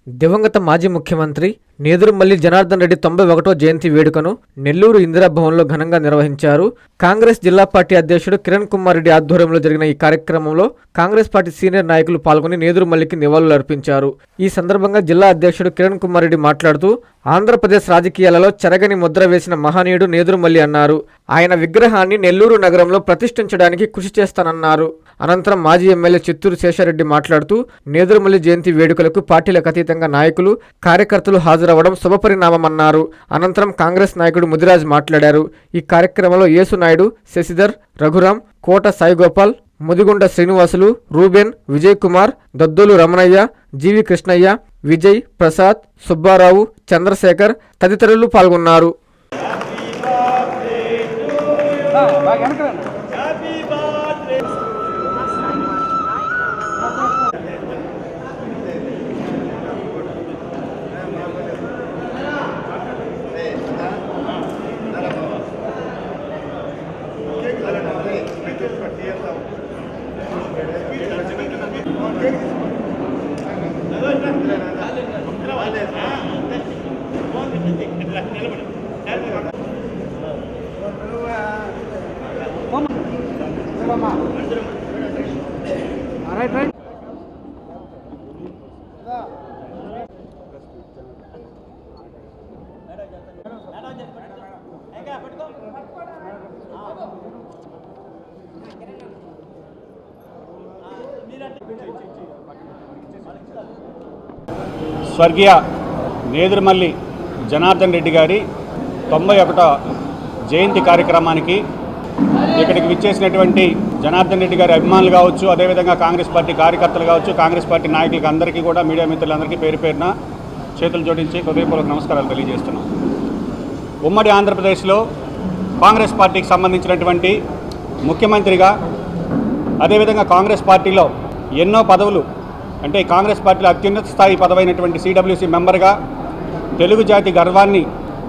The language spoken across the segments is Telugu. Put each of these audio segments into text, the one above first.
దివంగత మాజీ ముఖ్యమంత్రి నేదురుమల్లి జనార్దన్ రెడ్డి 91వ జయంతి వేడుకను నెల్లూరు ఇందిరాభవన్లో ఘనంగా నిర్వహించారు. కాంగ్రెస్ జిల్లా పార్టీ అధ్యక్షుడు కిరణ్ కుమార్ రెడ్డి ఆధ్వర్యంలో జరిగిన ఈ కార్యక్రమంలో కాంగ్రెస్ పార్టీ సీనియర్ నాయకులు పాల్గొని నేదురుమల్లికి నివాళులు అర్పించారు. ఈ సందర్భంగా జిల్లా అధ్యక్షుడు కిరణ్ కుమార్ రెడ్డి మాట్లాడుతూ ఆంధ్రప్రదేశ్ రాజకీయాలలో చెరగని ముద్ర వేసిన మహనీయుడు నేదురుమల్లి అన్నారు. ఆయన విగ్రహాన్ని నెల్లూరు నగరంలో ప్రతిష్ఠించడానికి కృషి చేస్తానన్నారు. అనంతరం మాజీ ఎమ్మెల్యే చిత్తూరు శేషారెడ్డి మాట్లాడుతూ నేదురుమల్లి జయంతి వేడుకలకు పార్టీలకు అతీతంగా నాయకులు కార్యకర్తలు హాజరవ్వడం శుభపరిణామమన్నారు. అనంతరం కాంగ్రెస్ నాయకుడు ముదిరాజ్ మాట్లాడారు. ఈ కార్యక్రమంలో యేసు నాయుడు, శశిధర్, రఘురాం, కోట సాయిగోపాల్, ముదిగుండ శ్రీనివాసులు, రూబెన్, విజయ్ కుమార్, దద్దోలు రమణయ్య, జీవి కృష్ణయ్య, విజయ్, ప్రసాద్, సుబ్బారావు, చంద్రశేఖర్ తదితరులు పాల్గొన్నారు. స్వర్గీయ నేదురుమల్లి జనార్దన్ రెడ్డి గారి 91వ జయంతి కార్యక్రమానికి ఇక్కడికి విచ్చేసినటువంటి జనార్దన్ రెడ్డి గారి అభిమానులు కావచ్చు, అదేవిధంగా కాంగ్రెస్ పార్టీ కార్యకర్తలు కావచ్చు, కాంగ్రెస్ పార్టీ నాయకులకు అందరికీ కూడా, మీడియా మిత్రులందరికీ పేరు పేరున చేతులు జోడించి హృదయపూర్వక నమస్కారాలు తెలియజేస్తున్నాం. ఉమ్మడి ఆంధ్రప్రదేశ్లో కాంగ్రెస్ పార్టీకి సంబంధించినటువంటి ముఖ్యమంత్రిగా, అదేవిధంగా కాంగ్రెస్ పార్టీలో ఎన్నో పదవులు, అంటే కాంగ్రెస్ పార్టీలో అత్యున్నత స్థాయి పదవైనటువంటి సిడబ్ల్యూసీ మెంబర్గా తెలుగు జాతి గర్వాన్ని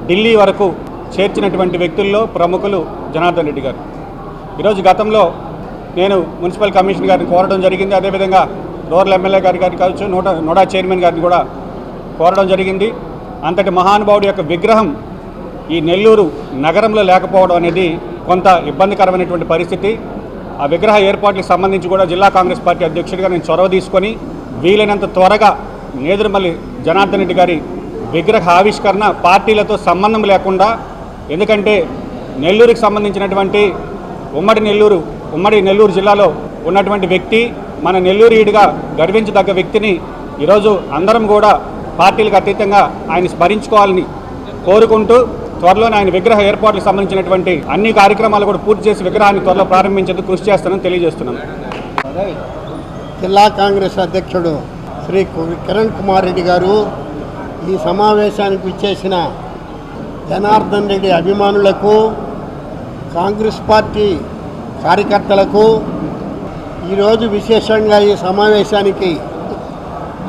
ఢిల్లీ వరకు చేర్చినటువంటి వ్యక్తుల్లో ప్రముఖులు జనార్దన్ రెడ్డి గారు. ఈరోజు గతంలో నేను మున్సిపల్ కమిషన్ గారిని కోరడం జరిగింది, అదేవిధంగా రూరల్ ఎమ్మెల్యే గారి కావచ్చు, నోడా చైర్మన్ గారిని కూడా కోరడం జరిగింది. అంతటి మహానుభావుడి యొక్క విగ్రహం ఈ నెల్లూరు నగరంలో లేకపోవడం అనేది కొంత ఇబ్బందికరమైనటువంటి పరిస్థితి. ఆ విగ్రహ ఏర్పాట్లకు సంబంధించి కూడా జిల్లా కాంగ్రెస్ పార్టీ అధ్యక్షుడిగా నేను చొరవ తీసుకొని వీలైనంత త్వరగా నేదురుమల్లి జనార్దన్ రెడ్డి గారి విగ్రహ ఆవిష్కరణ పార్టీలతో సంబంధం లేకుండా, ఎందుకంటే నెల్లూరుకి సంబంధించినటువంటి ఉమ్మడి నెల్లూరు జిల్లాలో ఉన్నటువంటి వ్యక్తి, మన నెల్లూరుడిగా గర్వించదగ్గ వ్యక్తిని ఈరోజు అందరం కూడా పార్టీలకు అతీతంగా ఆయన స్మరించుకోవాలని కోరుకుంటూ త్వరలోనే ఆయన విగ్రహ ఏర్పాట్లకు సంబంధించినటువంటి అన్ని కార్యక్రమాలు కూడా పూర్తి చేసి విగ్రహాన్ని త్వరలో ప్రారంభించేందుకు కృషి చేస్తానని తెలియజేస్తున్నాను. జిల్లా కాంగ్రెస్ అధ్యక్షుడు శ్రీ కిరణ్ కుమార్ రెడ్డి గారు ఈ సమావేశానికి విచ్చేసిన జనార్దన్ రెడ్డి అభిమానులకు, కాంగ్రెస్ పార్టీ కార్యకర్తలకు, ఈరోజు విశేషంగా ఈ సమావేశానికి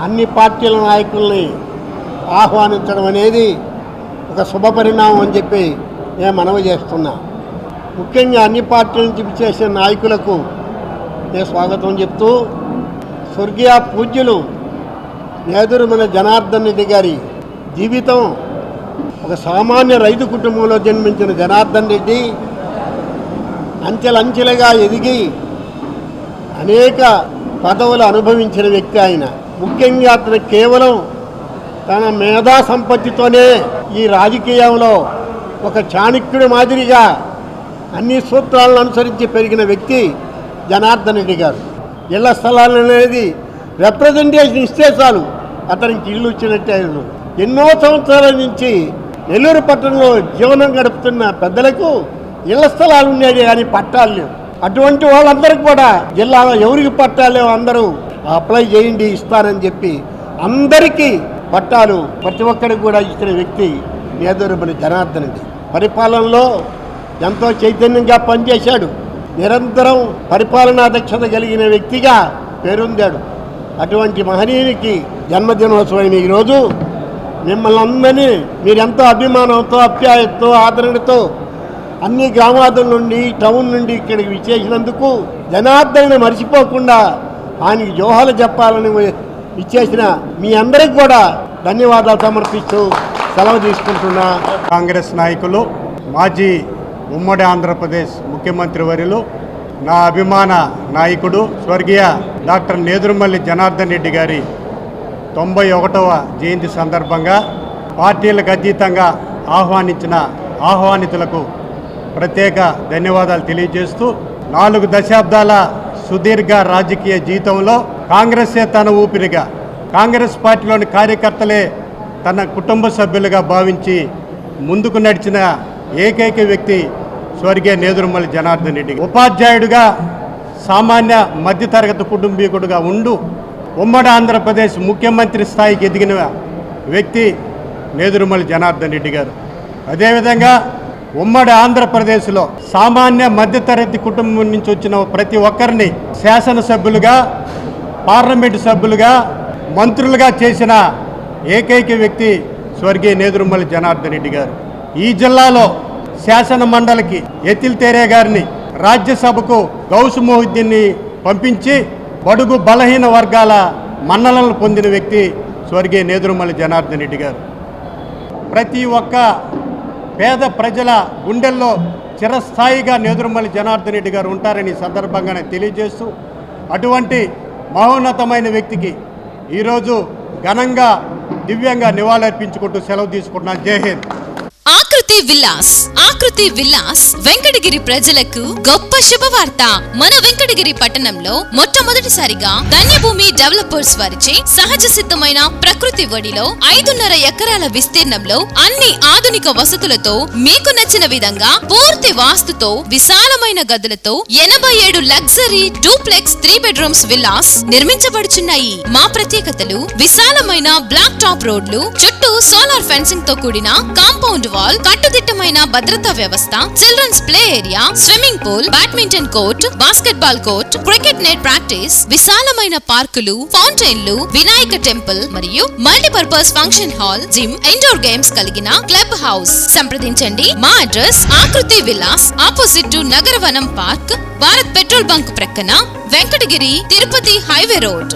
అన్ని పార్టీల నాయకుల్ని ఆహ్వానించడం అనేది ఒక శుభపరిణామం అని చెప్పి నేను మనవి చేస్తున్నా. ముఖ్యంగా అన్ని పార్టీల నుంచి విచ్చేసిన నాయకులకు నేను స్వాగతం చెప్తూ, స్వర్గీయ పూజ్యులు నేదురుమల్లి జనార్దన్ రెడ్డి గారి జీవితం, ఒక సామాన్య రైతు కుటుంబంలో జన్మించిన జనార్దన్ రెడ్డి అంచెలంచెలుగా ఎదిగి అనేక పదవులు అనుభవించిన వ్యక్తి ఆయన. ముఖ్యంగా అతను కేవలం తన మేధా సంపత్తితోనే ఈ రాజకీయంలో ఒక చాణక్యుడి మాదిరిగా అన్ని సూత్రాలను అనుసరించి పెరిగిన వ్యక్తి జనార్దన్ రెడ్డి గారు. ఇళ్ల స్థలాలు అనేది రిప్రజెంటేషన్ ఇస్తే చాలు అతనికి ఇల్లు వచ్చినట్టే. ఎన్నో సంవత్సరాల నుంచి నెల్లూరు పట్టణంలో జీవనం గడుపుతున్న పెద్దలకు ఇళ్ల స్థలాలు ఉండేవి కానీ పట్టాలు లేవు. అటువంటి వాళ్ళందరికీ కూడా జిల్లాలో ఎవరికి పట్టాలు లేవు అందరూ అప్లై చేయండి ఇస్తారని చెప్పి అందరికీ పట్టాలు ప్రతి ఒక్కరికి కూడా ఇచ్చిన వ్యక్తి నేదురుమల్లి జనార్దన్ రెడ్డి. పరిపాలనలో ఎంతో చైతన్యంగా పనిచేశాడు. నిరంతరం పరిపాలనా దక్షత కలిగిన వ్యక్తిగా పేరొందాడు. అటువంటి మహనీయునికి జన్మదినోత్సవమైన ఈరోజు మిమ్మల్ని అందరినీ మీరెంతో అభిమానంతో, ఆప్యాయతతో, ఆదరణతో అన్ని గ్రామాల నుండి, టౌన్ నుండి ఇక్కడికి విచ్చేసినందుకు జనార్దన్ని మర్చిపోకుండా ఆయనకి జోహాలు చెప్పాలని ఇచ్చేసిన మీ అందరికి కూడా ధన్యవాదాలు సమర్పిస్తూ సెలవు తీసుకుంటున్నా. కాంగ్రెస్ నాయకులు, మాజీ ఉమ్మడి ఆంధ్రప్రదేశ్ ముఖ్యమంత్రి వర్యులు, నా అభిమాన నాయకుడు స్వర్గీయ డాక్టర్ నేదురుమల్లి జనార్దన్ రెడ్డి గారి 91వ జయంతి సందర్భంగా పార్టీలకు అతీతంగా ఆహ్వానించిన ఆహ్వానితులకు ప్రత్యేక ధన్యవాదాలు తెలియజేస్తూ 4 దశాబ్దాల సుదీర్ఘ రాజకీయ జీవితంలో కాంగ్రెసే తన ఊపిరిగా, కాంగ్రెస్ పార్టీలోని కార్యకర్తలే తన కుటుంబ సభ్యులుగా భావించి ముందుకు నడిచిన ఏకైక వ్యక్తి స్వర్గీయ నేదురుమల్లి జనార్దన్ రెడ్డి. ఉపాధ్యాయుడిగా, సామాన్య మధ్యతరగతి కుటుంబీకుడుగా ఉంటూ ఉమ్మడి ఆంధ్రప్రదేశ్ ముఖ్యమంత్రి స్థాయికి ఎదిగిన వ్యక్తి నేదురుమల్లి జనార్దన్ రెడ్డి గారు. అదేవిధంగా ఉమ్మడి ఆంధ్రప్రదేశ్లో సామాన్య మధ్యతరగతి కుటుంబం నుంచి వచ్చిన ప్రతి ఒక్కరిని శాసనసభ్యులుగా, పార్లమెంటు సభ్యులుగా, మంత్రులుగా చేసిన ఏకైక వ్యక్తి స్వర్గీయ నేదురుమల్లి జనార్దన్ రెడ్డి గారు. ఈ జిల్లాలో శాసన మండలికి ఎతిల్ తేరే గారిని, రాజ్యసభకు గౌస్ మొహిద్దీన్ని పంపించి బడుగు బలహీన వర్గాల మన్ననలను పొందిన వ్యక్తి స్వర్గీయ నేదురుమల్లి జనార్దన్ రెడ్డి గారు. ప్రతి ఒక్క పేద ప్రజల గుండెల్లో చిరస్థాయిగా నేదురుమల్లి జనార్దన్ రెడ్డి గారు ఉంటారని సందర్భంగానే తెలియజేస్తూ, అటువంటి మహోన్నతమైన వ్యక్తికి ఈరోజు ఘనంగా దివ్యంగా నివాళులర్పించుకుంటూ సెలవు తీసుకుంటున్నాను. జై హింద్. ఆకృతి విలాస్ వెంకటగిరి ప్రజలకు గొప్ప శుభవార్త. మన వెంకటగిరి పట్టణంలో మొట్టమొదటిసారిగా ధన్యభూమి డెవలపర్స్ వారిచే సహజ సిద్ధమైన ప్రకృతి ఒడిలో 5.5 ఎకరాల విస్తీర్ణంలో అన్ని ఆధునిక వసతులతో మీకు నచ్చిన విధంగా పూర్తి వాస్తుతో విశాలమైన గదులతో 87 లగ్జరీ డూప్లెక్స్ 3 బెడ్రూమ్స్ విల్లాస్ నిర్మించబడుచున్నాయి. మా ప్రత్యేకతలు: విశాలమైన బ్లాక్ టాప్ రోడ్లు, చుట్టూ సోలార్ ఫెన్సింగ్ తో కూడిన కాంపౌండ్ వాల్, కట్టుదిట్టమైన భద్రతా వ్యవస్థ, children's play area, swimming pool, badminton court, basketball court, cricket net practice, విశాలమైన పార్కులు, ఫౌంటైన్లు, వినాయక టెంపుల్ మరియు multipurpose function hall, gym, indoor games కలిగిన క్లబ్ హౌస్. సంప్రదించండి. మా address Akruti Vilas, opposite to Nagaravanam park, Bharat petrol bunk ప్రక్కన, వెంకటగిరి, తిరుపతి హైవే రోడ్.